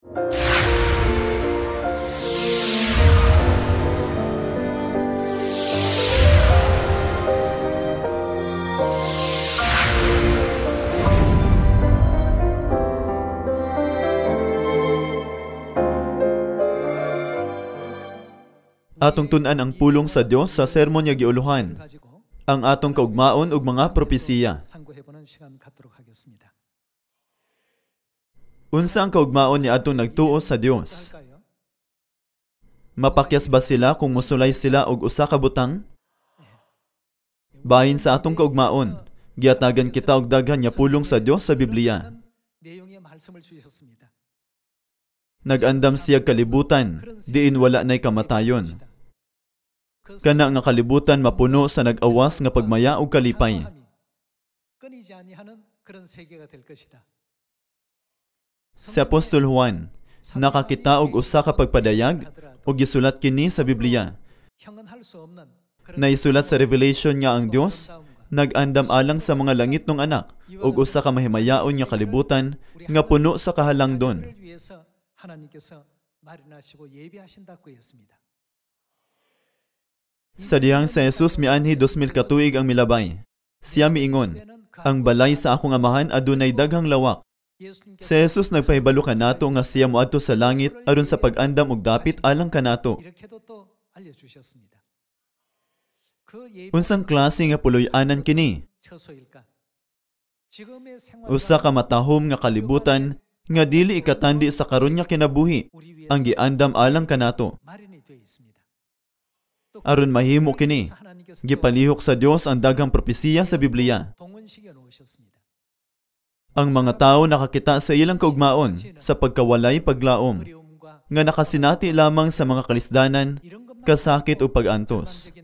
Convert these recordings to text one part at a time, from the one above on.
Atong tun-an ang pulong sa Dios sa sermon nga giuluhan, ang atong kaugmaon ug mga propesiya. Unsa ang kaugmaon ni atong nagtuo sa Dios? Mapakyas ba sila kung mosulay sila og usa ka butang? Bahin sa atong kaugmaon, giatagan kita og daghan nga pulong sa Dios sa Biblia. Nag-andam siya kalibutan, diin wala na'y kamatayon. Kana nga kalibutan mapuno sa nag-awas nga pagmaya ug kalipay. Si Apostol Juan, nakakita og usa ka pagpadayag ug gisulat kini sa Biblia. Naisulat sa Revelation nga ang Dios nag-andam alang sa mga langit ng anak ug usa ka mahimayaon nga kalibutan nga puno sa kahalangdon. Sa dihang sa Jesus mianhi 2000 ka tuig ang milabay. Siya miingon, ang balay sa akong amahan adunay daghang lawak. Si Jesus nagpahibalo kanato nga siya moadto sa langit aron sa pag-andam og dapit alang kanato. Unsang klase nga puloy-anan kini? Usa ka matahom nga kalibutan nga dili ikatandi sa karon nga kinabuhi ang giandam alang kanato. Aron mahimo kini, gipalihok sa Dios ang daghang propesiya sa Biblia. Ang mga tawo nakakita sa ilang kaugmaon sa pagkawalay paglaom nga nakasinati lamang sa mga kalisdanan, kasakit o pag-antos.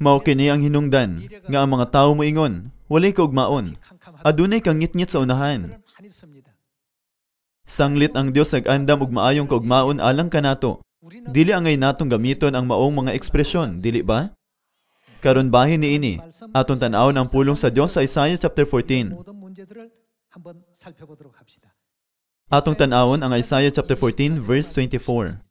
Mao kini ang hinungdan nga ang mga tawo moingon, walay kaugmaon, adunay kang ngitngit sa unahan. Sanglit ang Dios nag-andam og maayong kaugmaon alang kanato. Dili angay natong gamiton ang maong mga ekspresyon, dili ba? Karon bahin niini, aton tan-awon ang pulong sa Dios sa Isaiah chapter 14. Atong tan-awon ang Isaiah chapter 14 verse 24.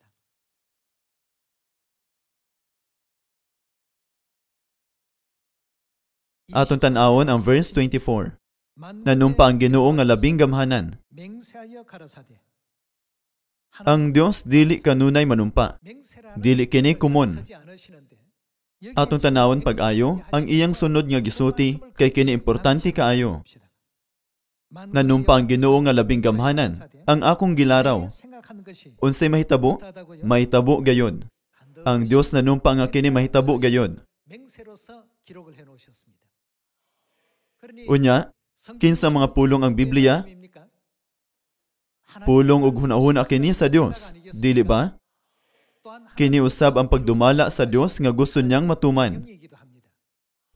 Atong tan-awon ang verse 24. Nanumpa ang Ginoo nga labing gamhanan. Ang Dios dili kanunay manumpa. Dili kini kumon. Atong tanawon pag-ayo, ang iyang sunod nga gisulti kay kini importante kaayo. Nanumpa ang Ginoo nga labing gamhanan, ang akong gilaraw. Unsay mahitabo? Mahitabo gayod. Ang Dios nanumpa nga kini mahitabo gayod. Unya, kinsa mga pulong ang Biblia? Pulong ug hunahuna kini sa Dios, dili ba? Kini usab ang pagdumala sa Dios nga gusto niyang matuman.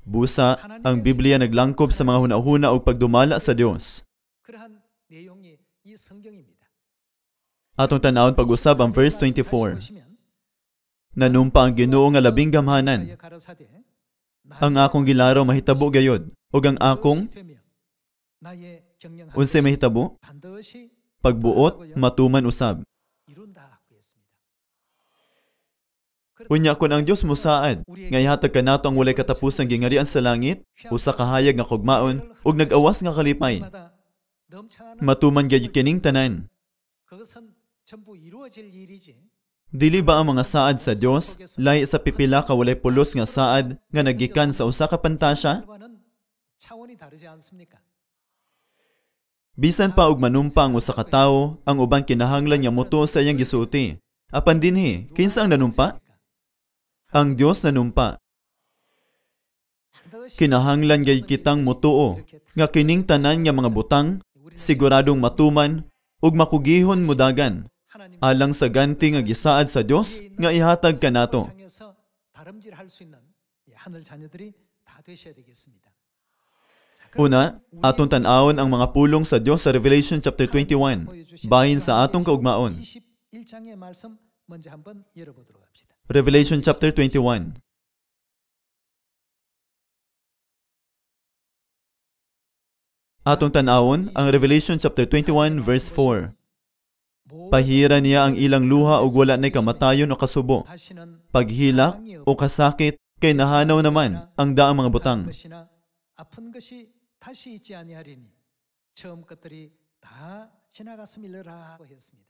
Busa, ang Biblia naglangkob sa mga hunahuna ug pagdumala sa Dios. Atong tan-awon pag-usab ang verse 24. Nanumpa ang Ginoo nga labing gamhanan. Ang akong gilaraw mahitabo gayod, ug ang akong unsay mahitabo? Pagbuot, matuman usab. Unya kun ang Dios mosaad, nga ihatag kanato ang walay katapusang gingarian sa langit, usa ka hayag nga kugmaon ug nag-awas nga kalipay. Matuman gyud kining tanan. Dili ba ang mga saad sa Dios lahi sa pipila ka walay pulos nga saad nga nagikan sa usa ka pantasya? Bisan pa og manumpa ang usa ka tawo, ang uban kinahanglan niya motuo sa iyang gisulti. Apan dinhi, kinsa ang nanumpa? Ang Dios nanumpa. Kinahanglan gyud kitang motuo nga kining tanan nga mga butang siguradong matuman ug makugihon mudagan alang sa ganti nga gisaad sa Dios nga ihatag kanato. Una, atong tan-awon ang mga pulong sa Dios sa Revelation chapter 21, bahin sa atong kaugmaon. Revelation chapter 21. Atong tanawon ang Revelation chapter 21 verse 4. Pahira niya ang ilang luha ug wala nay kamatayon o kasubo, paghilak o kasakit, kay nahanaw naman ang daang mga butang. 아픈 것이 다시 있지 아니하리니 처음 것들이 다 지나갔음이라 했습니다.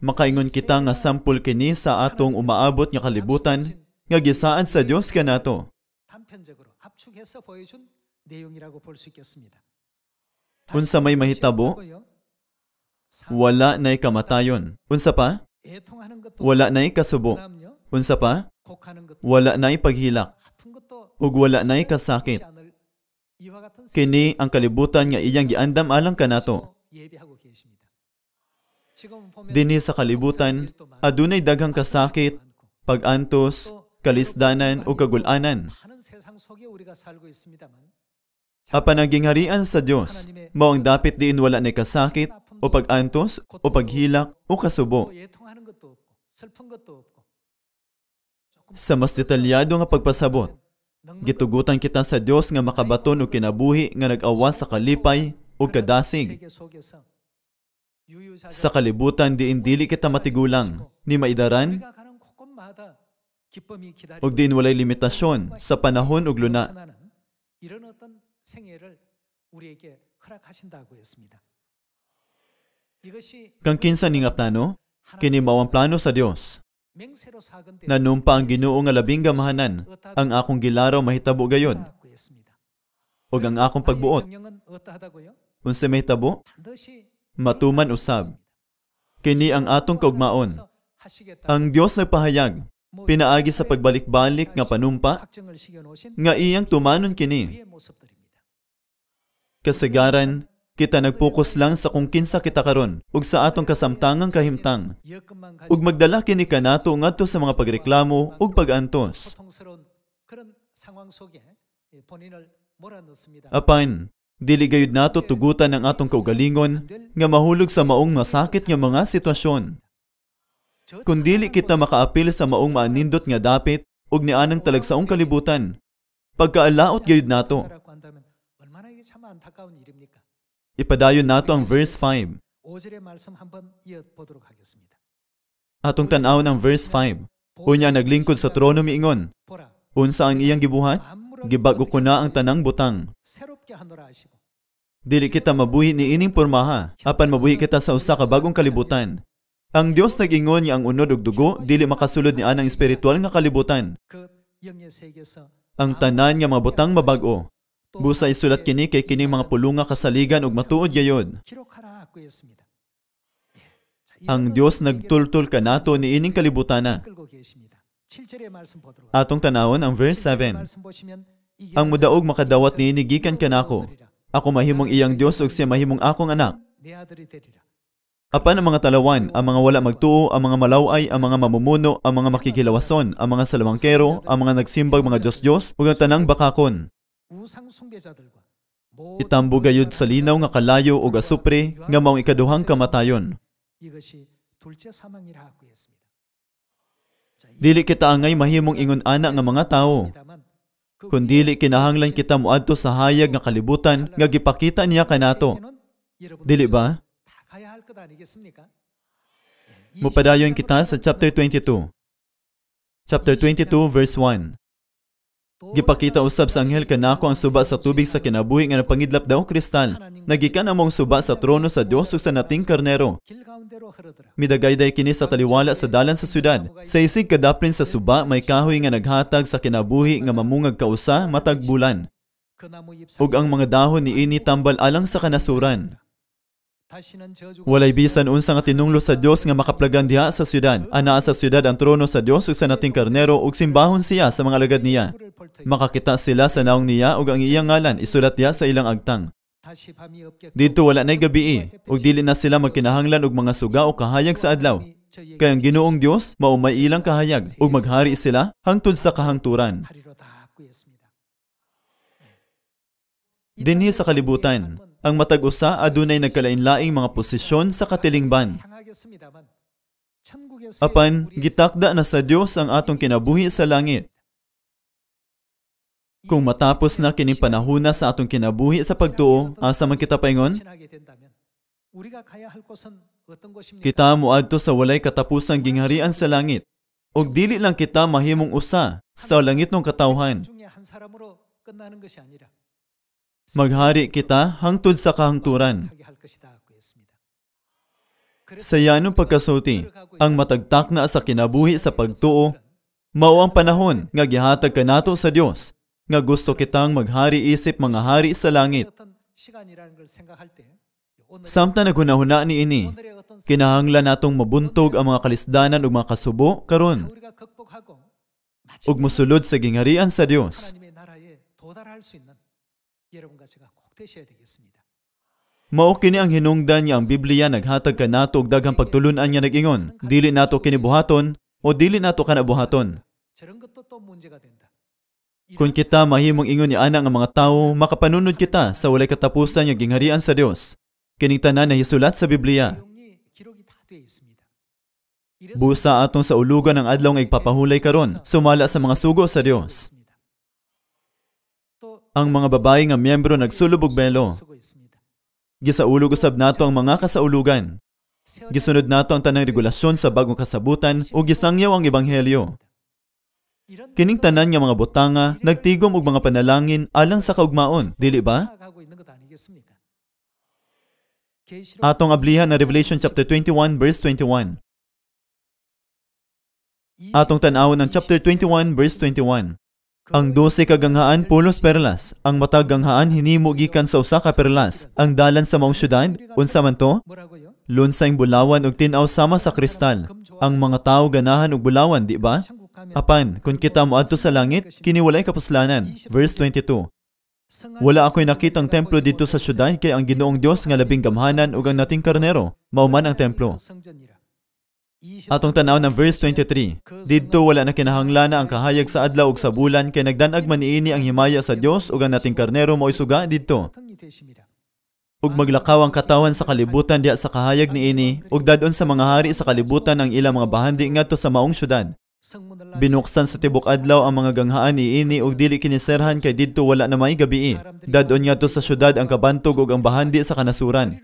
Makaingon kita nga sampol kini sa atong umaabot nga kalibutan nga gisaan sa Dios kanato. 단편적으로 압축해서 보여준 내용이라고 볼 수 있겠습니다. Unsa may mahitabo, wala nay kamatayon. Unsa pa? 애통하는 것도 Wala nay kasubo. 그다음요. Unsa pa? 곡하는 것도 Wala nay paghilak. 아픈 것도 Ug wala nay kasakit. 않을 이와 같은 Kini ang kalibutan nga iyang giandam alang kanato. 예비하고 계십니다. 지금 보면 Dinhi sa kalibutan, adunay daghang kasakit, pag-antos, kalisdanan o kagulanan. 많은 세상 속에 우리가 살고 있습니다만 Apan ang gingharian sa Dios, mao ang dapit diin wala nay kasakit o pag-antos o paghilak o kasubo. 또 애통하는 것도 없고 슬픈 것도 없고 Sa mas detalyado nga pagpasabot, gitugutan kita sa Dios nga makabaton og kinabuhi nga nag-awas sa kalipay o kadasig. 세계 속에서 Sa kalibutan diin dili kita matigulang, ni maidaran 우리가 가는 곳곳마다 기쁨이 기다리고 ug diin walay limitasyon sa panahon ug luna. 전하는 이런 어떤 생애를 우리에게 허락하신다고 했습니다. 이것이 Kang kinsa ni nga plano, kini mao ang plano sa Dios. 맹세로 사건된 Nanumpa ang Ginoo nga labing gamahanan, ang akong gilaraw mahitabo gayod, 고 했습니다. ug ang akong pagbuot. 명령은 어떠하다고요? Unsa mahitabo? 반드시 Matuman usab. Kini ang atong kaugmaon. 하시겠다. Ang Dios nagpahayag, pinaagi sa pagbalik-balik nga panumpa, 확정을 시켜놓으신 nga iyang tumanon kini. 그의 모습들입니다. Kasagaran, kita nagpokus lang sa kung kinsa kita karon ug sa atong kasamtangang kahimtang, 이것만 ug 가지고 magdala kini kanato ngadto sa mga pagreklamo ug pag-antos. 고통스러운 그런 상황 속에 본인을 몰아넣습니다. Apan, dili gayud nato tugutan ang atong kaugalingon nga mahulog sa maong masakit nga mga sitwasyon. Kung dili kita makaapil sa maong maanindot nga dapit ug nianang talagsaong kalibutan, pagkaalaot gayud nato. 라고 한다면 얼마나 이게 참 안타까운 일입니까? Ipadayon nato ang verse 5. 5절의 말씀 한번 이어보도록 하겠습니다. Atong tan-aw ng verse 5. Unya naglingkod sa trono miingon, 보라, unsa ang iyang gibuhat? Gibago ko na ang tanang butang. 새롭게 하노라 하시고 Dili kita mabuhi ni ining pormaha, apan mabuhi kita sa usa ka bagong kalibutan. Ang Dios nag-ingon nga ang unod ug dugo dili makasulod ni anang espiritual nga kalibutan. 그 영의 세계에서 Ang tanan nga mga butang mabag-o. Busa isulat kini kay kining mga pulunga kasaligan ug matuod gayod. 기록하라고 했습니다. Ang Dios nagtultol kanato ni ining kalibutana. 끌고 계십니다. 7절의 말씀 보도록 Atong tanawon ang verse 7. 말씀 보시면 이게 Ang mudaog makadawat niini gikan kanako. Ako mahimong iyang Dios ug siya mahimong akong anak. 내 아들이 되리라. Apan ang mga talawan, ang mga wala magtuo, ang mga malaway, ang mga mamumuno, ang mga makikilawason, ang mga salamangkero, ang mga nagsimbag mga Diyos-Diyos, ug ang tanang bakakon. 우상 숭배자들과 Itambo gayud sa linaw nga kalayo ug asupre nga maong ikaduhang kamatayon. 이것이 둘째 사망이라고 했습니다. 자, Dili kita angay mahimong ingon ana nga mga tawo. 있습니다만 Kun dili kinahanglan kita muadto sa hayag nga kalibutan nga gipakita niya kanato. Dili ba? 다 가야 할 것 아니겠습니까? Mupadayon kita sa chapter 22. Chapter 22 verse 1. Gipakita usab sa anghel kanako ang suba sa tubig sa kinabuhi nga napangidlap daw kristal. Nagikan among suba sa trono sa Dios ug sa nating karnero. 길 가운데로 흐르더라. Midagayday kini sa taliwala sa dalan sa syudad. Sa isig kadaprin sa suba may kahoy nga naghatag sa kinabuhi nga mamungag kausa matag bulan. 그 나무 잎 Ug ang mga dahon niini tambal alang sa kanasuran. 다시는 저주가 Walay bisan unsa nga tinunglo sa Dios nga makaplagan diha sa syudad. Anaa sa syudad ang trono sa Dios ug sa nating karnero ug simbahon siya sa mga alagad niya. 불을 볼 터이 Makakita sila sa naong niya ug ang iyang ngalan isulat diha sa ilang agtang. 다시 밤이 없겠고 Dito wala nay gabii ug dili na sila magkinahanglan og mga suga o kahayag sa adlaw. 저희에게 Kay ang Ginoong Dios mao may ilang kahayag ug maghari sila hangtod sa kahangturan. 하리로다 꾸였습니다. Dinhi sa kalibutan, ang matag usa adunay nagkalain-laing mga posisyon sa katilingban. 향하겠습니다만 천국에서 Apan gitakda na sa Dios ang atong kinabuhi sa langit. Kung matapos na kining panahuna sa atong kinabuhi sa pagtuo, asa man kita paingon? Kita muadto sa walay katapusang gingharian sa langit. Og dili lang kita mahimong usa sa langit ng katawhan. Maghari kita hangtod sa kahangturan. Sa yanong pagkasulti, ang matagtak na sa kinabuhi sa pagtuo, mao ang panahon nga gihatag kanato sa Dios, nga gusto kitang maghari isip mga hari sa langit. Samtang naghunahuna ni ini, kinahanglan natong mabuntog ang mga kalisdanan ug mga kasubo karon, ug mosulod sa gingharian sa Dios. Mao kini ang hinungdan niya ang Biblia naghatag kanato og daghang pagtulun-an niya nag-ingon, dili nato kini buhaton o dili nato kana buhaton. Kung kita mahimong ingon ni ana nga mga tawo, makapanunod kita sa walay katapusan nga gingharian sa Dios. Kining tanan na hisulat sa Biblia. Busa atong sa ulugan ang adlaw nga igpapahulay karon, sumala sa mga sugo sa Dios. Ang mga babae nga miyembro nagsulub og belo. Gisaulog usab nato ang mga kasaulugan. Gisunod nato ang tanang regulasyon sa bagong kasabutan o gisangyaw ang ebanghelyo. Kining tanan nga mga butanga nagtigom og mga panalangin alang sa kaugmaon, dili ba? Atong ablihan na Revelation chapter 21 verse 21. Atong tan-awon ng chapter 21 verse 21. Ang 12 kaganghaan pulos perlas, ang matag ganghaan hinimo gikan sa usa ka perlas, ang dalan sa maong syudad, unsa man to? Lunsayng bulawan ug tin-aw sama sa kristal. Ang mga tawo ganahan og bulawan, di ba? Apan, kung kita moadto sa langit, kini walay kapuslanan. Verse 22. Wala ako'y nakitang templo dito sa syudad kay ang Ginoong Dios nga labing gamhanan ug ang nating karnero, mao man ang templo. Atong tanaw ng verse 23. Didto wala na kinahanglan ang kahayag sa adlaw ug sa bulan kay nagdanag man niini ang himaya sa Dios ug ang nating karnero mao'y suga didto. Ug maglakaw ang katawan sa kalibutan diha sa kahayag niini ug dadon sa mga hari sa kalibutan ang ilang mga bahandi ngadto sa maong syudad. Binuksan sa tibok adlaw ang mga ganghaan niini ug dili kiniserhan kay didto wala na may gabii. Dadon ngadto sa syudad ang kabantog ug ang bahandi sa kanasuran.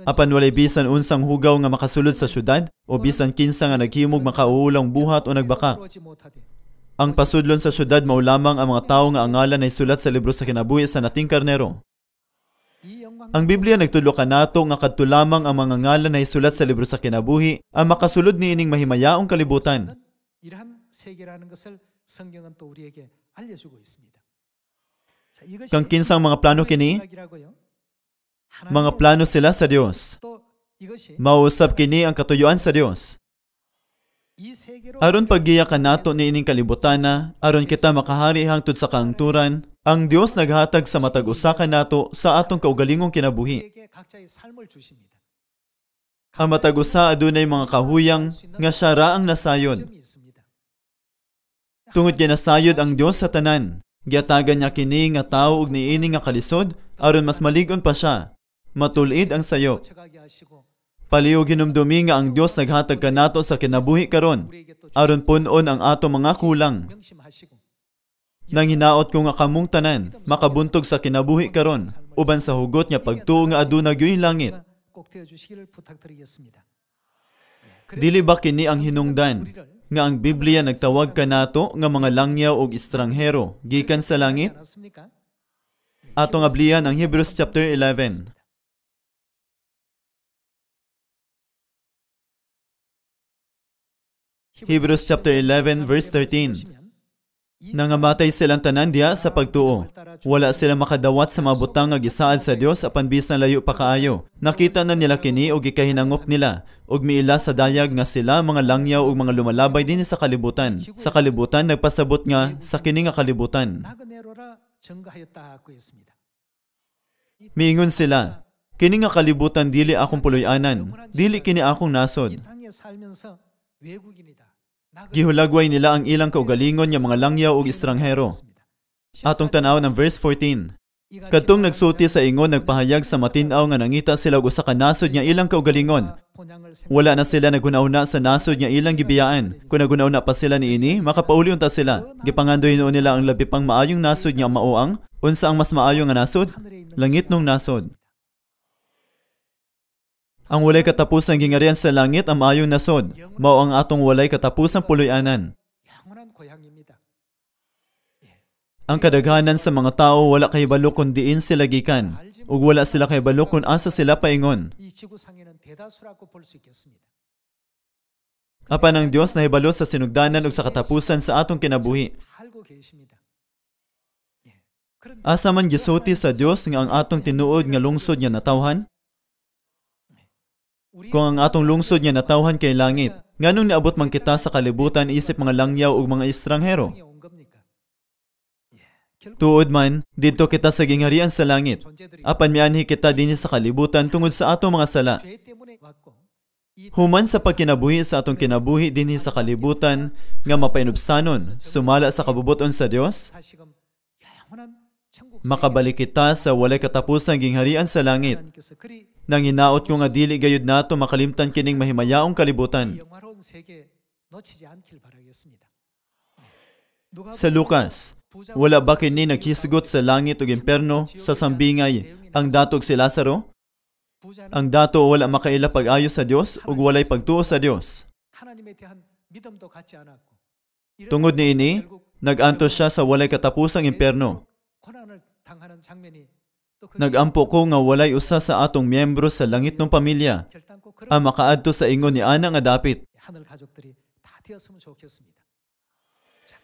Apan walay bisan unsang hugaw nga makasulod sa syudad o bisan kinsa nga naghimog makauulang buhat o nagbaka. Ang pasudlon sa syudad mao lamang ang mga tawo nga ang ngalan ay sulat sa libro sa kinabuhi sa nating karnero. Ang Biblia nagtudlo kanato nga kadto lamang ang mga ngalan na isulat sa libro sa kinabuhi ang makasulod niining mahimayaong kalibutan. Kang kinsang mga plano kini? Mga plano sila sa Dios. Mausap kini ang katuyuan sa Dios. Aron paggiya kanato niining kalibutana, aron kita makahari hangtod sa kahangturan, ang Dios naghatag sa matag usa kanato sa atong kaugalingong kinabuhi. Ang matag usa adunay mga kahuyang nga siya ra ang nasayod. Tungod kay nasayod ang Dios sa tanan, giatagan niya kini nga tawo ug niini nga kalisod aron mas malig-on pa siya. Matulid ang sayo. Paliw hinumdumi nga ang Dios naghatag kanato sa kinabuhi karon aron pun-on ang ato mga kulang. Nang hinaot ko nga kamong tanan makabuntog sa kinabuhi karon uban sa hugot nga pagtuo nga aduna gyoy langit. Dili ba kini ang hinungdan nga ang Biblia nagtawag kanato nga mga langyaw ug estranghero gikan sa langit? Atong ablihan ang Hebrews chapter 11. Hebrews chapter 11 verse 13. Nangamatay silang tanan diha sa pagtuo. Wala sila makadawat sa mga butang nga gisaad sa Dios apan bisan layo pa kaayo. Nakita na nila kini ug gikahinangop nila ug miila sa dayag nga sila mga langyaw ug mga lumalabay dinhi sa kalibutan. Sa kalibutan nagpasabot nga sa kini nga kalibutan. Miingon sila, kini nga kalibutan dili akong puloy-anan, dili kini akong nasod. Gihulagway nila ang ilang kaugalingon nga mga langyaw ug estranghero. Atong tanaw ng verse 14. Kadtong nagsulti sa ingon nagpahayag sa matinaw nga nangita sila og usa ka nasod nga ilang kaugalingon. Wala na sila nagunauna sa nasod nga ilang gibiyaan. Kung nagunauna pa sila niini, makapauli unta sila. Gipangandoy noon nila ang labi pang maayong nasod nga maoang. Unsa ang mas maayo nga nasod? Langit nung nasod. Ang walay katapusang gingarian sa langit ang maayong nasod. Mao ang atong walay katapusang puloy-anan. Ang kadaghanan sa mga tao wala kahibalo kung diin sila gikan, ug wala sila kahibalo kung asa sila paingon. Apan ang Dios nahibalo sa sinugdanan ug sa katapusan sa atong kinabuhi. Asa man gisulti sa Dios nga ang atong tinuod nga lungsod nga natawhan? Kung ang atong lungsod nga natawhan kay langit, nganong niabot man kita sa kalibutan isip mga langyaw ug mga estranghero? Tuod man, didto kita sa gingharian sa langit. Apan mianhi kita dinhi sa kalibutan tungod sa atong mga sala. Human sa pagkinabuhi sa atong kinabuhi dinhi sa kalibutan nga mapainubsanon, sumala sa kabubuton sa Dios, makabalik kita sa walay katapusang gingharian sa langit. Nang hinaot ko nga dili gayud nato makalimtan kining mahimayaong kalibutan. Sa Lucas, wala ba kini naghisgot sa langit ug impierno sa sambingay ang datog si Lazaro? Ang dato wala makaila pag-ayo sa Dios ug walay pagtuo sa Dios. Tungod niini, nag-antos siya sa walay katapusang impierno. Nagampo ko nga walay usa sa atong miyembro sa langit ng pamilya ang makaadto sa ingon ni ana nga dapit.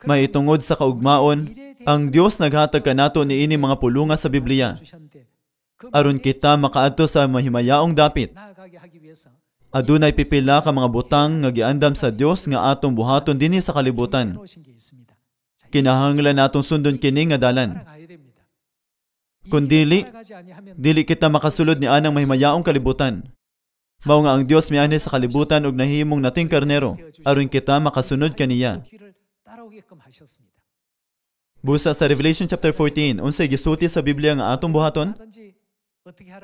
May itungod sa kaugmaon, ang Dios naghatag kanato niini mga pulunga sa Biblia. Aron kita makaadto sa mahimayaong dapit. Adunay pipila ka mga butang nga giandam sa Dios nga atong buhaton dinhi sa kalibutan. Kinahanglan natong sundon kini nga dalan. Kung dili kita makasulod ni anang mahimayaong kalibutan. Mao nga ang Dios mianhi sa kalibutan ug nahimong nating karnero aron kita makasunod kaniya. Busa sa Revelation chapter 14, unsay gisulti sa Biblia nga atong buhaton?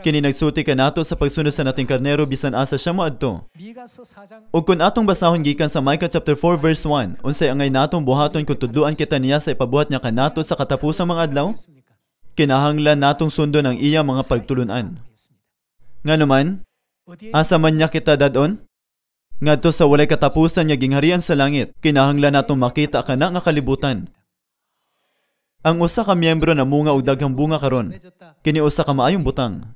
Kini nagsulti kanato sa pagsunod sa nating karnero bisan asa siya moadto. Ug kun atong basahon gikan sa Micah chapter 4 verse 1, unsay angay natong buhaton kung tudloan kita niya sa ipabuhat niya kanato sa katapusang mga adlaw? Kinahanglan natong sundon ang iya mga pagtulunan. Nganuman, asa man niya kita dadon? Ngadto sa walay katapusan niya gingharian sa langit, kinahanglan natong makita kana nga kalibutan. Ang usa ka miyembro namunga og daghang bunga karon, kini usa ka maayong butang.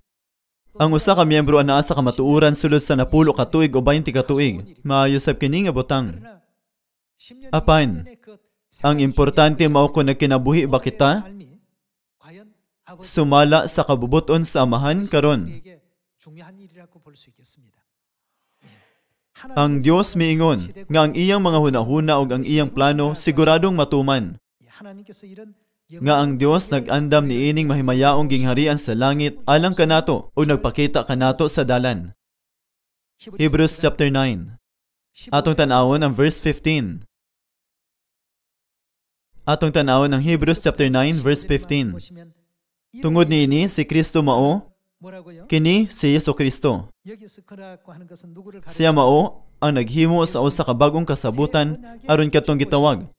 Ang usa ka miyembro anaa sa kamatuoran sulod sa 10 ka tuig o 20 ka tuig, maayo sab kini nga butang. Apan, ang importante mao kung nagkinabuhi ba kita? Sumala sa kabubuton sa amahan karon. Ang Dios miingon nga ang iyang mga hunahuna ug ang iyang plano siguradong matuman. Nga ang Dios nag-andam niining mahimayaong gingharian sa langit alang kanato ug nagpakita kanato sa dalan. Hebrews chapter 9. Atong tan-awon ang verse 15. Atong tan-awon ang Hebrews chapter 9 verse 15. Tungod niini si Kristo mao, kini si Jesu-Kristo. Siya mao ang naghimo sa usa ka bagong kasabutan aron katong gitawag.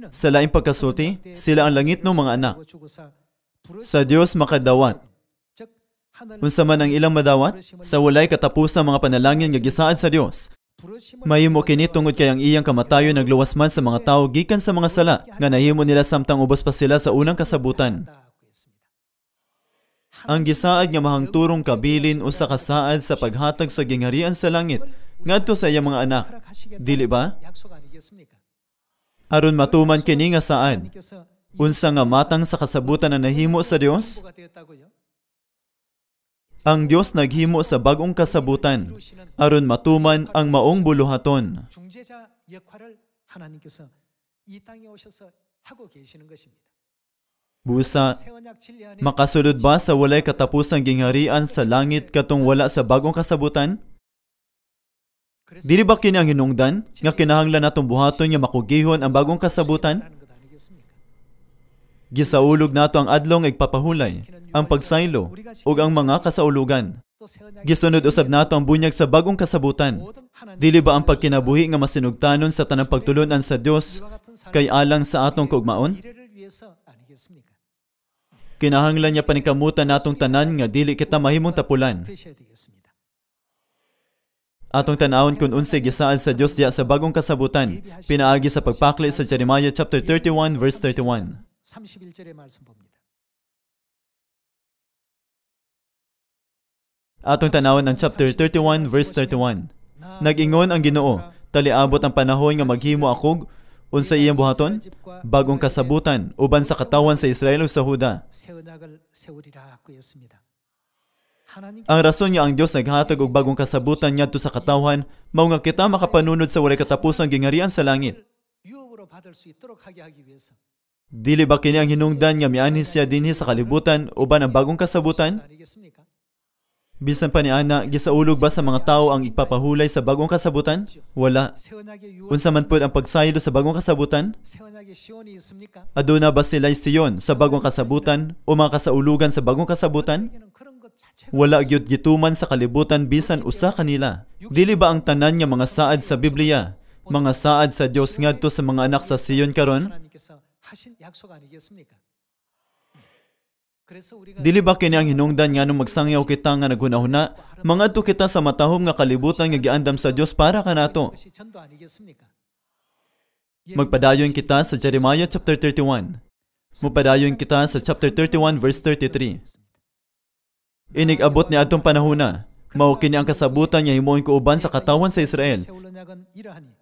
Sa laing pagkasulti, sila ang langit ng mga anak. Sa Dios makadawat. Unsa man ang ilang madawat, sa walay katapusang mga panalangin nga gisaad sa Dios. Mahimo kini tungod kay ang iyang kamatayon nagluwas man sa mga tawo gikan sa mga sala nga nahimo nila samtang ubos pa sila sa unang kasabutan. Ang gisaad nga mahangturong kabilin usa ka saad sa paghatag sa gingharian sa langit ngadto sa iyang mga anak. Dili ba? Aron matuman kini nga saad. Unsa nga matang sa kasabutan na nahimo sa Dios? Ang Dios naghimo sa bagong kasabutan aron matuman ang maong buluhaton. Busa, makasulod ba sa walay katapusang gingharian sa langit katong wala sa bagong kasabutan? Dili ba kini ang hinungdan nga kinahanglan natong buhaton nga makugihon ang bagong kasabutan? Gisaulog nato ang adlong igpapahulay, ang pagsaylo, ug ang mga kasaulugan. Gisunod usab nato ang bunyag sa bagong kasabutan. Dili ba ang pagkinabuhi nga masinugtanon sa tanang pagtulunan sa Dios kay alang sa atong kaugmaon? Kinahanglan niya paningkamutan natong tanan nga dili kita mahimong tapulan. Atong tanawon kung unsay gisaad sa Dios diya sa bagong kasabutan, pinaagi sa pagpakli sa Jeremiah chapter 31 verse 31. 31절의 말씀 봅니다. Atong tanawon ang chapter 31 verse 31. Nag-ingon ang Ginoo, taliabot ang panahon nga maghimo akog unsa iyang buhaton, bagong kasabutan uban sa katawan sa Israel ug sa Huda. 새 언약을 세우리라 하였습니다. Ang rason nga ang Dios naghatag og bagong kasabutan ngadto sa katawan mao nga kita makapanunod sa walay katapusang gingarian sa langit. 유업으로 받을 수 있도록 하게 하기 위해서 Dili ba kini ang hinungdan nga mianhi siya dinhi sa kalibutan uban ang bagong kasabutan? 아니겠습니까? Bisan pa ni ana, gisaulog ba sa mga tao ang ipapahulay sa bagong kasabutan? Wala. 새 언약의 유업, Unsa man pud ang pagsaylo sa bagong kasabutan? 새 언약의 시온이 있습니까? Aduna ba sila'y Siyon sa bagong kasabutan o mga kasaulugan sa bagong kasabutan? 우리에게는 그런 것 자체가 Wala gyud gituman sa kalibutan bisan usa kanila. Dili ba ang tanan nga mga saad sa Biblia, mga saad sa Dios ngadto sa mga anak sa Siyon karon? 하나님께서 하신 약속 아니겠습니까? 그래서 우리가 Dili ba kini ang hinungdan nga nung magsangyaw kita nga naghunahuna, mangadto kita sa matahom nga kalibutan nga giandam sa Dios para kanato. 것이 전도 아니겠습니까? Magpadayon kita sa Jeremiah chapter 31. Mupadayon kita sa chapter 31 verse 33. Inig-abot ni adtong panahona, mao kini ang kasabutan nga himuon ko uban sa katawan sa Israel. 세울 언약은 이러하니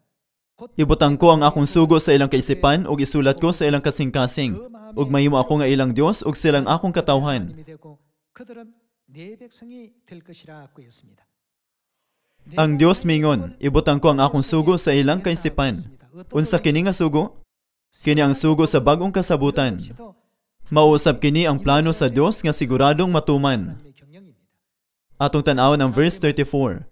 곧 Ibutang ko ang akong sugo sa ilang kaisipan ug isulat ko sa ilang kasing-kasing. Ug mahimo ako nga ilang Dios ug silang akong katawhan. 하나님이 되고 그들은 내 백성이 될 것이라 하고 했습니다. Ang Dios mingon, ibutang ko ang akong sugo sa ilang kaisipan. Unsa kini nga sugo? Kini ang sugo sa bagong kasabutan. Mauusab kini ang plano sa Dios nga siguradong matuman. 하나님의 경영입니다. Atong tan-awon ang verse 34.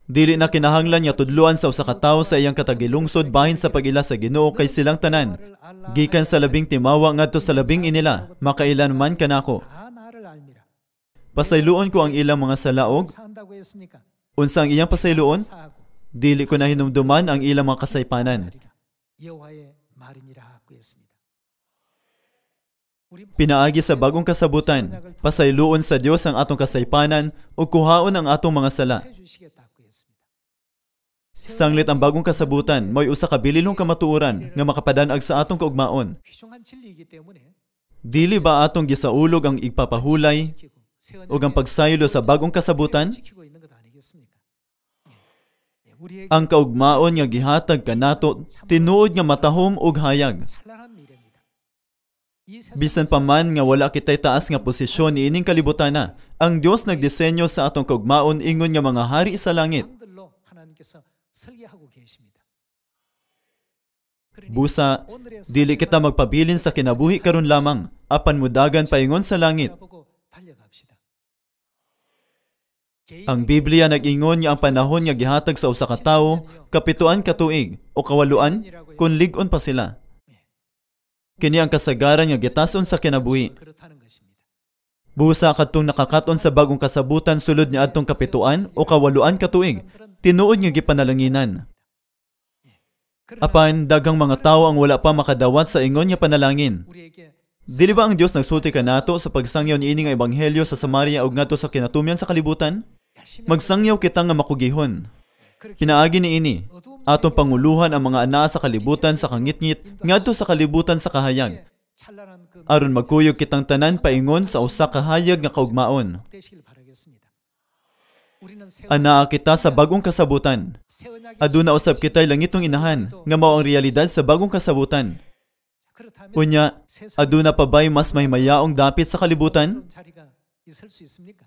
Dili na kinahanglan nga tudluan sa usa ka tawo sa iyang katagilungsod bahin sa pag-ila sa Ginoo kay silang tanan. Gikan sa labing timawa ngadto sa labing inila, makailan man kanako. 다 나를 알미라. Pasayloon ko ang ilang mga salaog. 사한다고 했습니까? Unsa ang iyang pasayloon? 사하고 Dili ko na hinumduman ang ilang mga kasaypanan. 여호와의 말이니라 하고 했습니다. 우리 Pinaagi sa bagong kasabutan, pasayloon sa Dios ang atong kasaypanan ug kuhaon ang atong mga sala. 해 주시겠다 하고 했습니다. Sanglit ang bagong kasabutan, may usa ka bililong kamatuoran nga makapadanag sa atong kaugmaon. 귀중한 진리이기 때문에 Dili ba atong gisaulog ang igpapahulay 지키고 새 ug ang pagsaylo sa bagong kasabutan? 지키고 있는 것 아니겠습니까? 우리에게 Ang kaugmaon nga gihatag kanato tinuod nga matahom ug hayag. 찬란한 미래입니다. 이 Bisan pa man nga wala kitay taas nga posisyon niining kalibutana, ang Dios nagdisenyo sa atong kaugmaon ingon nga mga hari sa langit. 세상들로 하나님께서 설계하고 계십니다. Busa, dili kita magpabilin sa kinabuhi karon lamang, apan mudagan paingon sa langit. 보고 달려갑시다. Ang Biblia nag-ingon nga ang panahon nga gihatag sa usa ka tawo, kapituan ka tuig o kawaluan, kung lig-on pa sila. Kini ang kasagaran nga gitason sa kinabuhi. 그렇다는 것입니다. Busa kadtong nakakaton sa bagong kasabutan sulod ni adtong kapituan o kawaluan ka tuig, tinuod nga gipanalanginan. Apan daghang mga tawo ang wala pa makadawat sa ingon nga panalangin. 우리에게 Dili ba ang Dios nagsulti kanato sa pagsangyaw niini nga ebanghelyo sa Samaria ug ngadto sa kinatumyan sa kalibutan? Magsangyaw kita nga makugihon. Pinaagi niini, atong panguluhan ang mga anaa sa kalibutan sa kangitngit ngadto sa kalibutan sa kahayag. 찬란한 그 Aron magkuyog kitang tanan paingon sa usa ka hayag nga kaugmaon. 되시길 바라겠습니다. 우리는 Anaa kita sa bagong kasabutan. 새 언약의 Aduna usab kitay langitong inahan nga mao ang realidad sa bagong kasabutan. 그렇다면 Unya, aduna pa ba'y mas mahimayaong dapit sa kalibutan? 그런 자리가 있을 수 있습니까?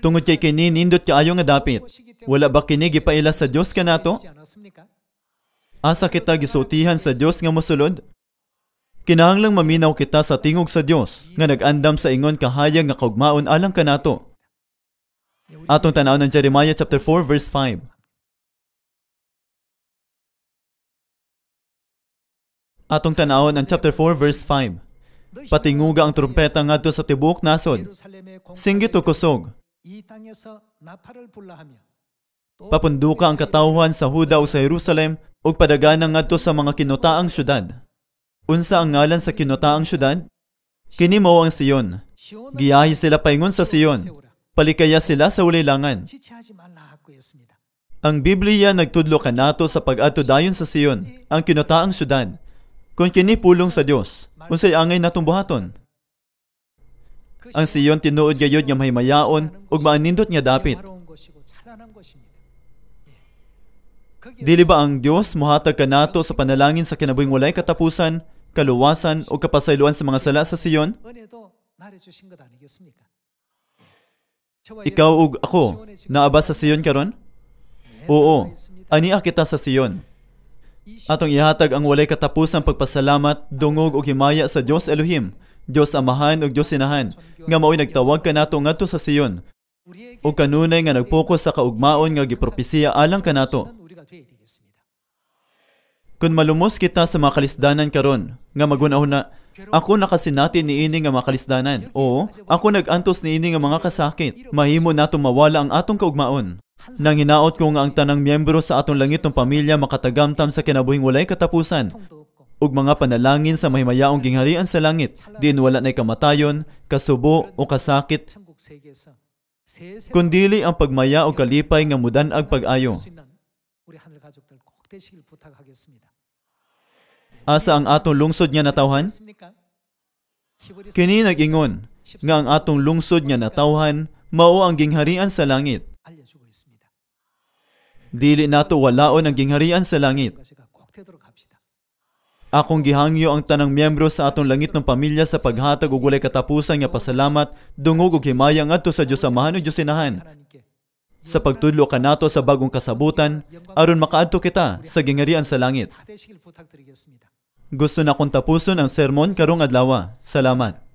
Tungod kay kini nindot kaayo nga dapit. Wala ba kini gipaila sa Dios kanato? 있지 않았습니까? Asa kita gisultihan sa Dios nga mosulod? Kinahanglang maminaw kita sa tingog sa Dios nga nag-andam sa ingon kahayag nga kaugmaon alang kanato. Atong tanaw ng Jeremiah chapter 4 verse 5. Atong tanawon ang chapter 4 verse 5. Patinguga ang trumpeta ngadto sa tibuok nasod. Singgit o kusog. 이 땅에서 나팔을 불라하며 Papunduka ang katawhan sa Huda o sa Jerusalem ug padaganang ngadto sa mga kinutaang syudad. Unsa ang ngalan sa kinutaang syudad? Kini mao ang Sion. Giyahi sila paingon sa Sion. Palikaya sila sa ulilangan. 지체하지 말라 하고 했습니다. Ang Biblia nagtudlo kanato sa pag-adto dayon sa Sion, ang kinutaang syudad. Kung kini pulong sa Dios, unsay angay natong buhaton? Ang Sion tinuod gayud nga mahimayaon ug maanindot nga dapit. 영화로운 것이고 찬란한 것입니다. Dili ba ang Dios mohatag kanato sa panalangin sa kinabuhing walay katapusan, kaluwasan o kapasayloan sa mga sala sa Sion? 은혜도 나를 주신 것 아니겠습니까? Ikaw ug ako, naaba sa Sion karon? Oo, ania kita sa Sion. Atong ihatag ang walay katapusang pagpasalamat, dungog ug himaya sa Dios Elohim, Dios Amahan ug Dios Inahan, nga mao'y nagtawag kanato ngadto sa Sion. O kanunay nga nagpokus sa kaugmaon nga gipropesiya alang kanato. 우리가 되어야 되겠습니다. Kung malumos kita sa mga kalisdanan karon, nga magunahon na, ako nakasinati niini nga mga kalisdanan. Oo, ako nagantos niini nga mga kasakit. Mahimo natong mawala ang atong kaugmaon. Nang hinaot ko nga ang tanang miyembro sa atong langitong pamilya makatagamtam sa kinabuhing walay katapusan, 통도 없고 ug mga panalangin sa mahimayaong gingharian sa langit, diin wala na'y kamatayon, kasubo o kasakit, 천국 세계에서 세세 kundili ang pagmaya o kalipay nga mudanag pag-ayo. 수 있는 우리 하늘 가족들 꼭 되시길 부탁하겠습니다. Asa ang atong lungsod nga natawhan? 있습니까? 히브리서 Kini nag-ingon nga ang atong lungsod nga natawhan mao ang gingharian sa langit. 알려주고 있습니다. Dili nato walaon ang gingharian sa langit. 가지가 꼭 되도록 합시다. Akong gihangyo ang tanang miyembro sa atong langit ng pamilya sa paghatag og walay katapusan nga pasalamat, dungog ug himaya ngadto sa Dios Amahan ug Dios Inahan. 하나님께 Sa pagtudlo kanato sa bagong kasabutan, aron makaadto kita sa gingharian sa langit. 다 되시길 부탁드리겠습니다. Gusto na kong tapuson ang sermon karong adlaw. Salamat.